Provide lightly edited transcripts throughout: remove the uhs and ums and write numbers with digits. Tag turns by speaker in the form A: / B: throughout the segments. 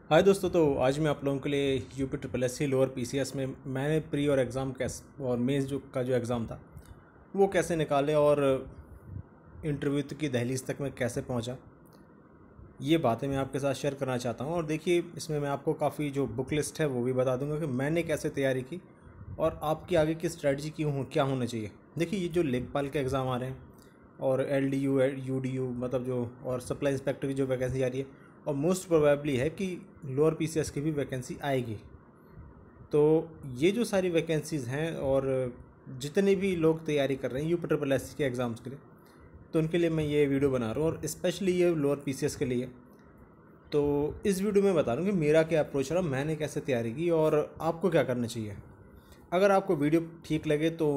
A: हाय दोस्तों, तो आज मैं आप लोगों के लिए UP triple S C lower PCS में मैंने प्री और एग्ज़ाम कैसे और मेंस जो एग्ज़ाम था वो कैसे निकाले और इंटरव्यू की दहलीज तक मैं कैसे पहुंचा, ये बातें मैं आपके साथ शेयर करना चाहता हूं। और देखिए, इसमें मैं आपको काफ़ी जो बुक लिस्ट है वो भी बता दूंगा कि मैंने कैसे तैयारी की और आपकी आगे की स्ट्रेटजी क्या होना चाहिए। देखिए, ये जो लेखपाल के एग्ज़ाम आ रहे हैं और LDU UDU मतलब जो और सप्लाई इंस्पेक्टर की जो वैकेंसी आ रही है, और मोस्ट प्रोबेबली है कि लोअर पीसीएस की भी वैकेंसी आएगी। तो ये जो सारी वैकेंसीज़ हैं और जितने भी लोग तैयारी कर रहे हैं यूपी ट्रिपल एस के एग्ज़ाम्स के लिए, तो उनके लिए मैं ये वीडियो बना रहा हूँ और स्पेशली ये लोअर पीसीएस के लिए। तो इस वीडियो में बता रहा हूँ कि मेरा क्या अप्रोच रहा, मैंने कैसे तैयारी की और आपको क्या करना चाहिए। अगर आपको वीडियो ठीक लगे तो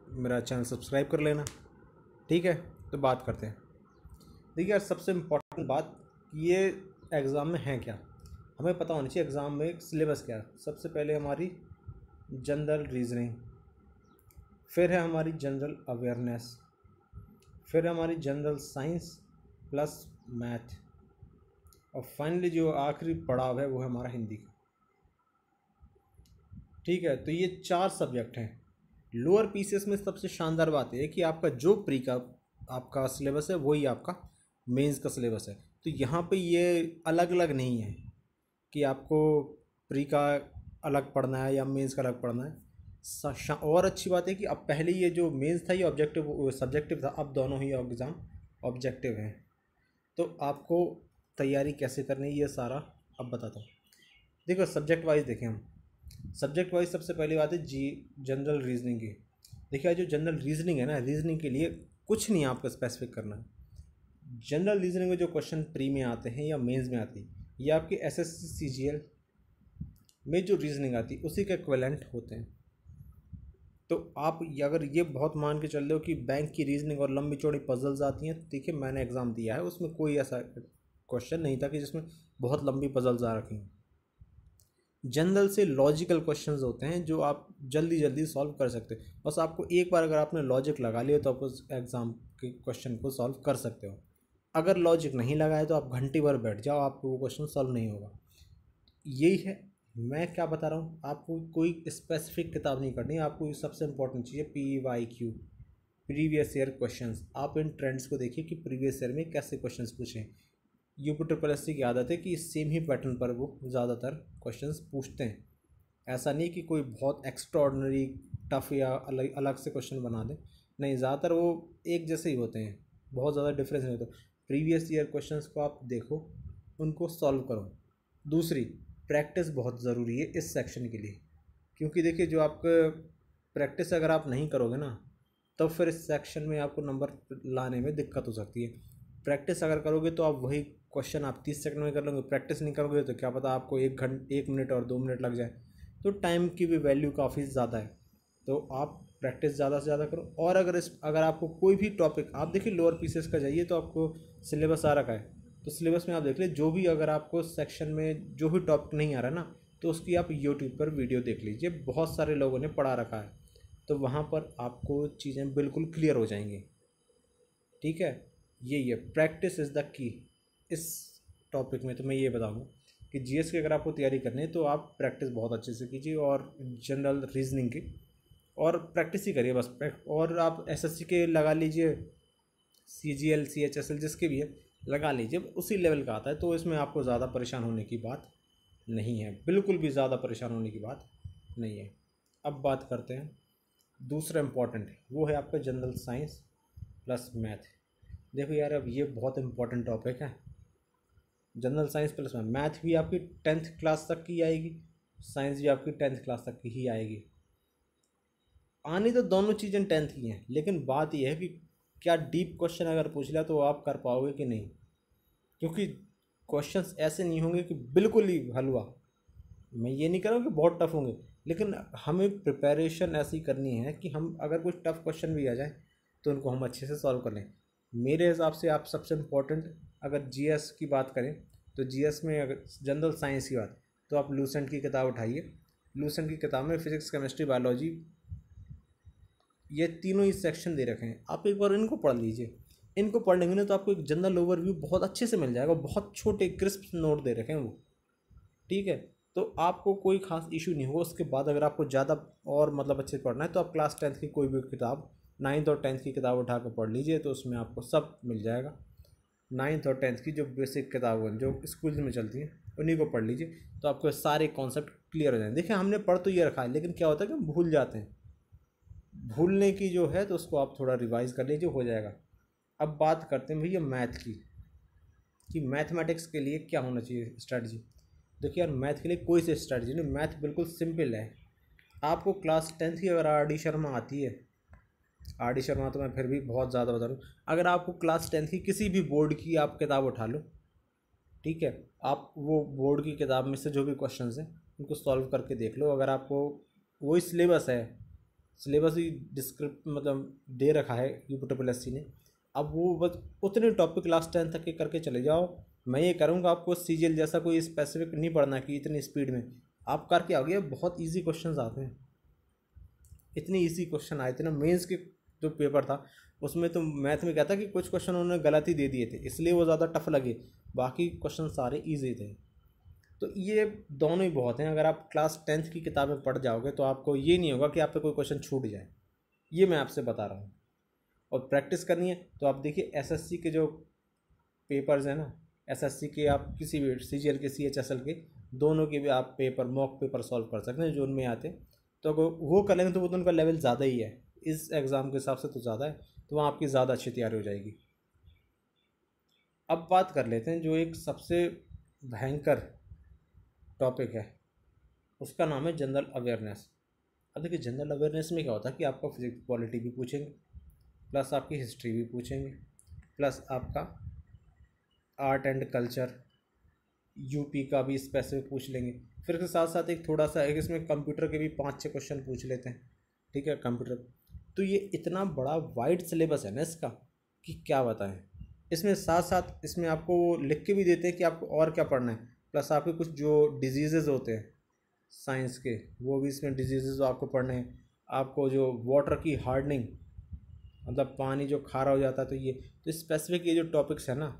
A: मेरा चैनल सब्सक्राइब कर लेना, ठीक है। तो बात करते हैं। देखिए यार, सबसे इम्पोर्टेंट बात, ये एग्ज़ाम में है क्या, हमें पता होना चाहिए एग्ज़ाम में सिलेबस क्या है। सबसे पहले हमारी जनरल रीजनिंग, फिर है हमारी जनरल अवेयरनेस, फिर हमारी जनरल साइंस प्लस मैथ, और फाइनली जो आखिरी पड़ाव है वो है हमारा हिंदी का। ठीक है, तो ये 4 सब्जेक्ट हैं। लोअर पीसीएस में सबसे शानदार बात यह है कि आपका जो प्री का आपका सिलेबस है वही आपका मेंस का सिलेबस है। तो यहाँ पे ये अलग अलग नहीं है कि आपको प्री का अलग पढ़ना है या मेंस का अलग पढ़ना है। और अच्छी बात है कि अब पहले ये जो मेंस था ये ऑब्जेक्टिव सब्जेक्टिव था, अब दोनों ही एग्ज़ाम ऑब्जेक्टिव हैं। तो आपको तैयारी कैसे करनी है ये सारा अब बताता हूँ। देखो, सब्जेक्ट वाइज देखें हम। सब्जेक्ट वाइज सबसे पहली बात है जनरल रीजनिंग की। देखिए, जो जनरल रीजनिंग है ना, रीजनिंग के लिए कुछ नहीं आपको स्पेसिफिक करना है। जनरल रीजनिंग में जो क्वेश्चन प्री में आते हैं या मेंस में आती है, ये आपके SSC CGL में जो रीजनिंग आती है उसी के इक्विवेलेंट होते हैं। तो आप अगर ये बहुत मान के चल रहे हो कि बैंक की रीजनिंग और लंबी चौड़ी पजल्स आती हैं, देखिए मैंने एग्ज़ाम दिया है, उसमें कोई ऐसा क्वेश्चन नहीं था कि जिसमें बहुत लंबी पजल्स आ रखी हैं। जनरल से लॉजिकल क्वेश्चंस होते हैं जो आप जल्दी जल्दी सॉल्व कर सकते हो। बस आपको एक बार अगर आपने लॉजिक लगा लिया तो आप उस एग्ज़ाम के क्वेश्चन को सॉल्व कर सकते हो। अगर लॉजिक नहीं लगाए तो आप घंटे भर बैठ जाओ, आपको वो क्वेश्चन सॉल्व नहीं होगा। यही है, मैं क्या बता रहा हूँ आपको, कोई स्पेसिफिक किताब नहीं पढ़नी। आपको सबसे इंपॉर्टेंट चीज़ है PYQ, प्रीवियस ईयर क्वेश्चंस। आप इन ट्रेंड्स को देखिए कि प्रीवियस ईयर में कैसे क्वेश्चंस पूछे। यूपी ट्रिपल एस की आदत है कि सेम ही पैटर्न पर वो ज़्यादातर क्वेश्चंस पूछते हैं। ऐसा नहीं कि कोई बहुत एक्स्ट्राऑर्डिनरी टफ या अलग अलग से क्वेश्चन बना दें, नहीं, ज़्यादातर वो एक जैसे ही होते हैं, बहुत ज़्यादा डिफरेंस नहीं होता। प्रीवियस ईयर क्वेश्चंस को आप देखो, उनको सॉल्व करो। दूसरी, प्रैक्टिस बहुत ज़रूरी है इस सेक्शन के लिए, क्योंकि देखिए जो आपका प्रैक्टिस अगर आप नहीं करोगे ना, तो फिर इस सेक्शन में आपको नंबर लाने में दिक्कत हो सकती है। प्रैक्टिस अगर करोगे तो आप वही क्वेश्चन आप 30 सेकंड में कर लोगे, प्रैक्टिस नहीं करोगे तो क्या पता आपको 1 मिनट और 2 मिनट लग जाए। तो टाइम की भी वैल्यू काफ़ी ज़्यादा है, तो आप प्रैक्टिस ज़्यादा से ज़्यादा करो। और अगर आपको कोई भी टॉपिक, आप देखिए लोअर पीसीएस का जाइए तो आपको सिलेबस आ रखा है, तो सिलेबस में आप देख लीजिए जो भी, अगर आपको सेक्शन में जो भी टॉपिक नहीं आ रहा ना, तो उसकी आप यूट्यूब पर वीडियो देख लीजिए, बहुत सारे लोगों ने पढ़ा रखा है, तो वहाँ पर आपको चीज़ें बिल्कुल क्लियर हो जाएंगी। ठीक है, यही है, प्रैक्टिस इज़ द की। इस टॉपिक में तो मैं ये बताऊँगा कि जीएस की अगर आपको तैयारी करनी है तो आप प्रैक्टिस बहुत अच्छे से कीजिए, और जनरल रीजनिंग की और प्रैक्टिस ही करिए बस। और आप एसएससी के लगा लीजिए, CGL CHSL जिसके भी है लगा लीजिए, उसी लेवल का आता है, तो इसमें आपको ज़्यादा परेशान होने की बात नहीं है, बिल्कुल भी ज़्यादा परेशान होने की बात नहीं है। अब बात करते हैं दूसरा इम्पॉर्टेंट, वो है आपका जनरल साइंस प्लस मैथ। देखो यार, अब ये बहुत इंपॉर्टेंट टॉपिक है। जनरल साइंस प्लस मैथ भी आपकी 10th क्लास तक की आएगी, साइंस भी आपकी 10th क्लास तक की ही आएगी। आनी तो दोनों चीज़ें 10th की हैं, लेकिन बात यह है कि क्या डीप क्वेश्चन अगर पूछ लिया तो आप कर पाओगे कि नहीं, क्योंकि क्वेश्चंस ऐसे नहीं होंगे कि बिल्कुल ही हलवा। मैं ये नहीं कह रहा हूँ कि बहुत टफ होंगे, लेकिन हमें प्रिपरेशन ऐसी करनी है कि हम अगर कोई टफ क्वेश्चन भी आ जाए तो उनको हम अच्छे से सॉल्व कर लें। मेरे हिसाब से आप सबसे इम्पोर्टेंट अगर जीएस की बात करें, तो जीएस में अगर जनरल साइंस की बात, तो आप लूसेंट की किताब उठाइए। लूसेंट की किताब में फिजिक्स, केमिस्ट्री, बायोलॉजी, ये तीनों ही सेक्शन दे रखे हैं, आप एक बार इनको पढ़ लीजिए। इनको पढ़ लेंगे ना तो आपको एक जनरल ओवरव्यू बहुत अच्छे से मिल जाएगा, बहुत छोटे क्रिस्प नोट दे रखे हैं वो। ठीक है। तो आपको कोई ख़ास इशू नहीं होगा। उसके बाद अगर आपको ज़्यादा और मतलब अच्छे से पढ़ना है तो आप क्लास 10th की कोई भी किताब, 9th और 10th की किताब उठा कर पढ़ लीजिए, तो उसमें आपको सब मिल जाएगा। 9th और 10th की जो बेसिक किताबें जो स्कूल में चलती हैं उन्हीं को पढ़ लीजिए, तो आपको सारे कॉन्सेप्ट क्लियर हो जाएंगे। देखिए हमने पढ़ तो ये रखा है, लेकिन क्या होता है कि हम भूल जाते हैं। भूलने की जो है तो उसको आप थोड़ा रिवाइज कर लीजिए, हो जाएगा। अब बात करते हैं भैया मैथ की, कि मैथमेटिक्स के लिए क्या होना चाहिए स्ट्रैटेजी। देखिए यार, मैथ के लिए कोई सी स्ट्रैटेजी नहीं, मैथ बिल्कुल सिंपल है। आपको क्लास 10th की अगर आर डी शर्मा आती है, आर डी शर्मा तो मैं फिर भी बहुत ज़्यादा बता रहा हूँ, अगर आपको क्लास 10th की किसी भी बोर्ड की आप किताब उठा लो, ठीक है, आप वो बोर्ड की किताब में से जो भी क्वेश्चंस हैं उनको सॉल्व करके देख लो। अगर आपको वही सिलेबस है, सिलेबस ही डिस्क्रिप्ट मतलब दे रखा है UPSSC ने, अब वो बस उतने टॉपिक क्लास 10 तक के करके चले जाओ। मैं ये करूँगा, आपको CGL जैसा कोई स्पेसिफिक नहीं पढ़ना कि इतनी स्पीड में आप करके आओगे। बहुत ईजी क्वेश्चंस आते हैं, इतने ईजी क्वेश्चन आए थे ना। मेंस के जो पेपर था उसमें तो मैथ में क्या था कि कुछ क्वेश्चन उन्होंने गलत ही दे दिए थे, इसलिए वो ज़्यादा टफ लगे, बाकी क्वेश्चन सारे ईजी थे। तो ये दोनों ही बहुत हैं। अगर आप क्लास 10th की किताबें पढ़ जाओगे तो आपको ये नहीं होगा कि आप पे कोई क्वेश्चन छूट जाए, ये मैं आपसे बता रहा हूँ। और प्रैक्टिस करनी है तो आप देखिए SSC के जो पेपर्स हैं ना, SSC के आप किसी भी CGL के CHSL के दोनों के भी आप पेपर मॉक पेपर सॉल्व कर सकते हैं जो उनमें आते हैं। तो अगर वो कर लेंगे तो वो तो उनका लेवल ज़्यादा ही है, इस एग्ज़ाम के हिसाब से तो ज़्यादा है, तो वहाँ आपकी ज़्यादा अच्छी तैयारी हो जाएगी। अब बात कर लेते हैं जो एक सबसे भयंकर टॉपिक है, उसका नाम है जनरल अवेयरनेस। अब देखिए जनरल अवेयरनेस में क्या होता है कि आपका फिजिक्स पॉलिटी भी पूछेंगे, प्लस आपकी हिस्ट्री भी पूछेंगे, प्लस आपका आर्ट एंड कल्चर यूपी का भी स्पेसिफिक पूछ लेंगे। फिर इसके साथ साथ एक थोड़ा सा एक इसमें कंप्यूटर के भी 5-6 क्वेश्चन पूछ लेते हैं, ठीक है, कंप्यूटर। तो ये इतना बड़ा वाइड सिलेबस है ना इसका कि क्या बताएं। इसमें साथ साथ इसमें आपको वो लिख के भी देते हैं कि आपको और क्या पढ़ना है, प्लस आपके कुछ जो डिजीज़ेज़ होते हैं साइंस के, वो भी इसमें डिजीज़ेज़ आपको पढ़ने हैं। आपको जो वाटर की हार्डनिंग, मतलब पानी जो खारा हो जाता है, तो ये तो स्पेसिफिक ये जो टॉपिक्स है ना,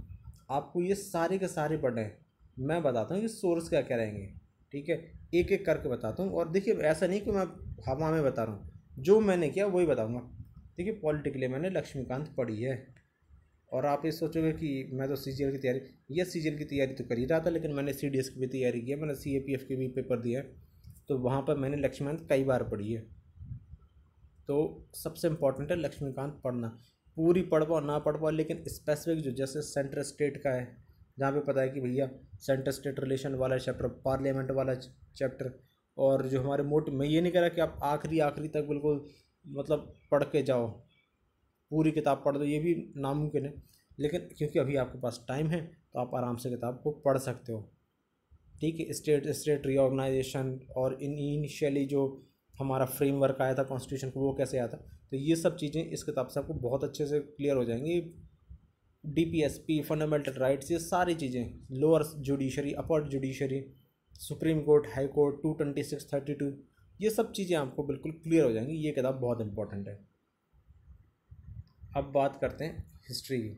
A: आपको ये सारे के सारे पढ़ने हैं। मैं बताता हूँ कि सोर्स क्या क्या रहेंगे, ठीक है, एक एक करके बताता हूँ। और देखिए ऐसा नहीं कि मैं हवा में बता रहा हूँ, जो मैंने किया वही बताऊँगा। देखिए पॉलिटिकली मैंने लक्ष्मीकांत पढ़ी है, और आप ये सोचोगे कि मैं तो CGL की तैयारी, ये CGL की तैयारी तो कर ही रहा था, लेकिन मैंने CDS की भी तैयारी की है, मैंने CAPF के भी पेपर दिए हैं, तो वहाँ पर मैंने लक्ष्मीकांत कई बार पढ़ी है। तो सबसे इम्पॉर्टेंट है लक्ष्मीकांत पढ़ना। पूरी पढ़ पाओ ना पढ़ पाओ, लेकिन स्पेसिफिक जो जैसे सेंटर स्टेट का है, जहाँ पे पता है कि भैया सेंटर स्टेट रिलेशन वाला चैप्टर, पार्लियामेंट वाला चैप्टर, और जो हमारे मोट, मैं ये नहीं कह रहा कि आप आखिरी आखिरी तक बिल्कुल मतलब पढ़ के जाओ, पूरी किताब पढ़ दो, ये भी नामुमकिन है। लेकिन क्योंकि अभी आपके पास टाइम है तो आप आराम से किताब को पढ़ सकते हो, ठीक है। स्टेट स्टेट रीऑर्गेनाइजेशन और इनिशियली जो हमारा फ्रेमवर्क आया था कॉन्स्टिट्यूशन को, वो कैसे आया था, तो ये सब चीज़ें इस किताब से आपको बहुत अच्छे से क्लियर हो जाएंगी। DPSP, फंडामेंटल राइट्स, ये सारी चीज़ें, lower judiciary, upper judiciary, supreme court, high court, 226, 32, ये सब चीज़ें आपको बिल्कुल क्लियर हो जाएंगी। ये किताब बहुत इंपॉर्टेंट है। अब बात करते हैं हिस्ट्री की।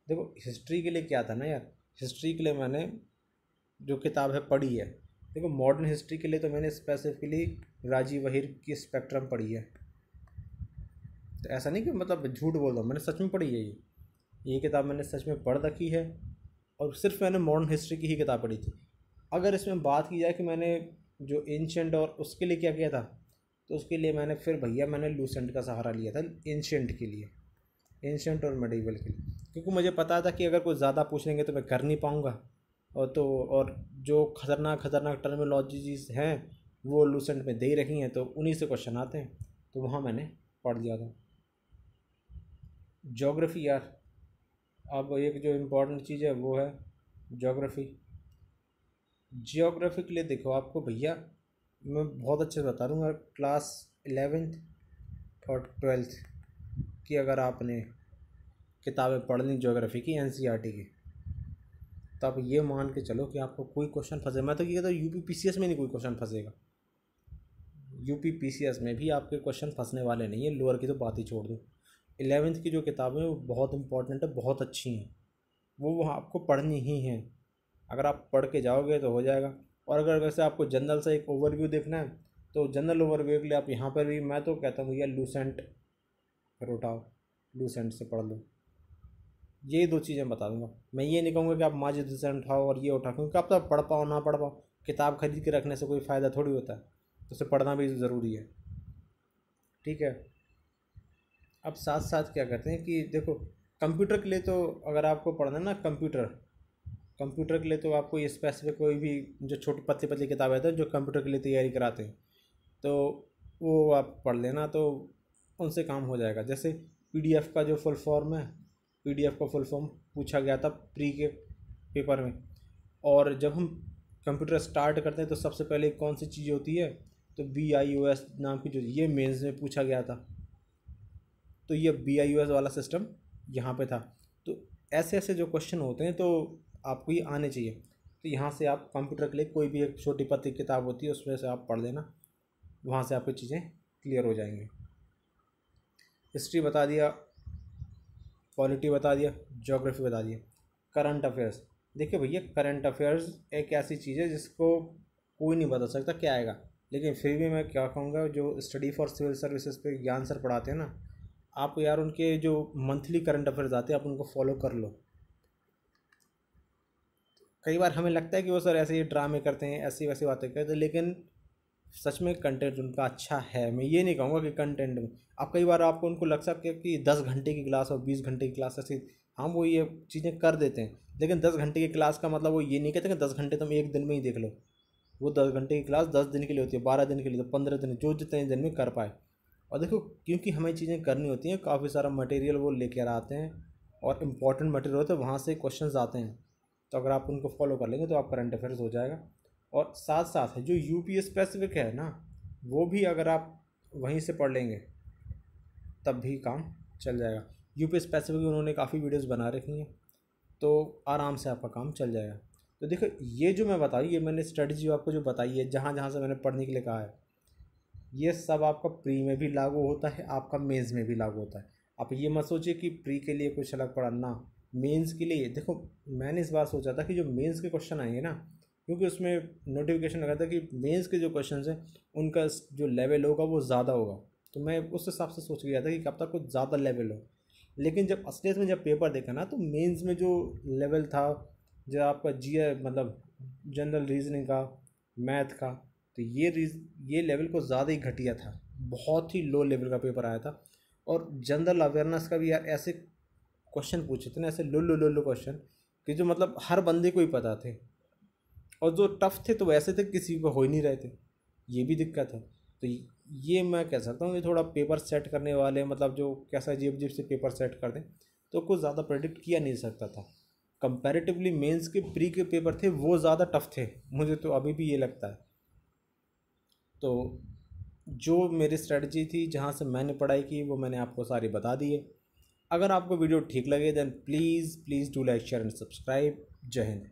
A: देखो हिस्ट्री के लिए क्या था ना यार, हिस्ट्री के लिए मैंने जो किताब है पढ़ी है, देखो मॉडर्न हिस्ट्री के लिए तो मैंने स्पेसिफिकली राजीव वहीर की स्पेक्ट्रम पढ़ी है। तो ऐसा नहीं कि मतलब झूठ बोल रहा हूँ, मैंने सच में पढ़ी है ये किताब मैंने सच में पढ़ रखी है। और सिर्फ मैंने मॉडर्न हिस्ट्री की ही किताब पढ़ी थी। अगर इसमें बात की जाए कि मैंने जो एंशेंट और उसके लिए क्या किया था, तो उसके लिए मैंने फिर भैया मैंने लूसेंट का सहारा लिया था एंशेंट के लिए, एंशेंट और मेडिवल के लिए, क्योंकि मुझे पता था कि अगर कोई ज़्यादा पूछ लेंगे तो मैं कर नहीं पाऊँगा। और जो खतरनाक खतरनाक टर्मिनोलॉजीज हैं वो लूसेंट में दे ही रखी हैं, तो उन्हीं से क्वेश्चन आते हैं, तो वहाँ मैंने पढ़ लिया था। ज्योग्राफी यार, अब एक जो इम्पोर्टेंट चीज़ है वो है ज्योग्राफी। ज्योग्राफी के लिए देखो आपको भैया मैं बहुत अच्छे से बता दूँगा, क्लास 11th और 12th की अगर आपने किताबें पढ़ ली ज्योग्राफी की NCERT की, तो आप ये मान के चलो कि आपको कोई क्वेश्चन फंसे, मैं तो ये कहता हूँ UPPCS में नहीं कोई क्वेश्चन फंसेगा। UPPCS में भी आपके क्वेश्चन फंसने वाले नहीं है, लोअर की तो बात ही छोड़ दो। 11th की जो किताबें हैं वो बहुत इंपॉर्टेंट है, बहुत अच्छी हैं, वो वहाँ आपको पढ़नी ही हैं। अगर आप पढ़ के जाओगे तो हो जाएगा। और अगर वैसे आपको जनरल से एक ओवरव्यू देखना है तो जनरल ओवरव्यू के लिए आप यहाँ पर भी, मैं तो कहता हूँ भैया लूसेंट पर उठाओ, लूसेंट से पढ़ लो। ये दो चीज़ें बता दूंगा। मैं ये नहीं कहूँगा कि आप माजिद हुसैन उठाओ और ये उठाओ, क्योंकि आप तो पढ़ पाओ ना पढ़ पाओ, किताब खरीद के रखने से कोई फ़ायदा थोड़ी होता है, तो उसे पढ़ना भी ज़रूरी है। ठीक है। अब साथ साथ क्या करते हैं कि देखो, कंप्यूटर के लिए तो अगर आपको पढ़ना है ना कंप्यूटर के लिए तो आपको ये स्पेसिफिक कोई भी जो छोटी पतली पतली किताब आती है जो कंप्यूटर के लिए तैयारी कराते हैं, तो वो आप पढ़ लेना, तो उनसे काम हो जाएगा। जैसे पीडीएफ का जो फुल फॉर्म है, पीडीएफ का फुल फॉर्म पूछा गया था प्री के पेपर में, और जब हम कंप्यूटर स्टार्ट करते हैं तो सबसे पहले कौन सी चीज़ होती है, तो BIOS नाम की, जो ये मेंस में पूछा गया था, तो ये BIOS वाला सिस्टम यहाँ पे था। तो ऐसे ऐसे जो क्वेश्चन होते हैं तो आपको ये आने चाहिए। तो यहाँ से आप कंप्यूटर के लिए कोई भी एक छोटी पतली किताब होती है उसमें से आप पढ़ लेना, वहाँ से आपकी चीज़ें क्लियर हो जाएंगी। हिस्ट्री बता दिया, पॉलिटी बता दिया, ज्योग्राफी बता दिया, करंट अफेयर्स। देखिए भैया, करंट अफेयर्स एक ऐसी चीज़ है जिसको कोई नहीं बता सकता क्या आएगा, लेकिन फिर भी मैं क्या कहूँगा, जो स्टडी फॉर सिविल सर्विसेज पे ज्ञान सर पढ़ाते हैं ना, आप यार उनके जो मंथली करंट अफेयर्स आते हैं आप उनको फॉलो कर लो। कई बार हमें लगता है कि वो सर ऐसे ही ड्रामे करते हैं, ऐसी वैसी बातें करते हैं, लेकिन सच में कंटेंट उनका अच्छा है। मैं ये नहीं कहूँगा कि कंटेंट में, आप कई बार आपको उनको लग सकता है कि 10 घंटे की क्लास और 20 घंटे की क्लास ऐसी, हम वो ये चीज़ें कर देते हैं, लेकिन 10 घंटे की क्लास का मतलब वो ये नहीं कहते कि 10 घंटे तुम एक दिन में ही देख लो। वो 10 घंटे की क्लास 10 दिन के लिए होती है, 12 दिन के लिए, तो 15 दिन, जो जितने दिन में कर पाए। और देखो, क्योंकि हमें चीज़ें करनी होती हैं, काफ़ी सारा मटेरियल वो लेकर आते हैं और इम्पॉर्टेंट मटेरियल होता है, वहाँ से क्वेश्चंस आते हैं, तो अगर आप उनको फॉलो कर लेंगे तो आप करंट अफेयर्स हो जाएगा। और साथ साथ है जो यूपी स्पेसिफिक है ना, वो भी अगर आप वहीं से पढ़ लेंगे तब भी काम चल जाएगा। यूपी स्पेसिफिक उन्होंने काफ़ी वीडियोस बना रखी हैं, तो आराम से आपका काम चल जाएगा। तो देखो, ये जो मैं बताई, ये मैंने स्ट्रेटजी आपको जो बताई है, जहाँ जहाँ से मैंने पढ़ने के लिए कहा है, ये सब आपका प्री में भी लागू होता है, आपका मेंस में भी लागू होता है। आप ये मत सोचिए कि प्री के लिए कुछ अलग पढ़ा ना, मेंस के लिए। देखो, मैंने इस बार सोचा था कि जो मेंस के क्वेश्चन आएंगे ना, क्योंकि उसमें नोटिफिकेशन लगा था कि मेंस के जो क्वेश्चन हैं उनका जो लेवल होगा वो ज़्यादा होगा, तो मैं उस हिसाब से सोच गया था कि कब तक कुछ ज़्यादा लेवल हो। लेकिन जब असलियत में जब पेपर देखा ना, तो मेंस में जो लेवल था, जो आपका मतलब जनरल रीजनिंग का, मैथ का, तो ये लेवल को ज़्यादा ही घटिया था, बहुत ही लो लेवल का पेपर आया था। और जनरल अवेयरनेस का भी यार ऐसे क्वेश्चन पूछे थे ना, ऐसे लो लो लो लो क्वेश्चन, कि जो मतलब हर बंदे को ही पता थे, और जो टफ थे तो वैसे थे किसी को हो ही नहीं रहे थे। ये भी दिक्कत है। तो ये मैं कह सकता हूँ कि थोड़ा पेपर सेट करने वाले, मतलब जो कैसा अजीब अजीब से पेपर सेट कर दें, तो कुछ ज़्यादा प्रेडिक्ट किया नहीं सकता था। कंपैरेटिवली मेंस के प्री के पेपर थे वो ज़्यादा टफ थे, मुझे तो अभी भी ये लगता है। तो जो मेरी स्ट्रेटजी थी, जहाँ से मैंने पढ़ाई की, वो मैंने आपको सारी बता दी है। अगर आपको वीडियो ठीक लगे then please please do like share and subscribe. जय हिंद।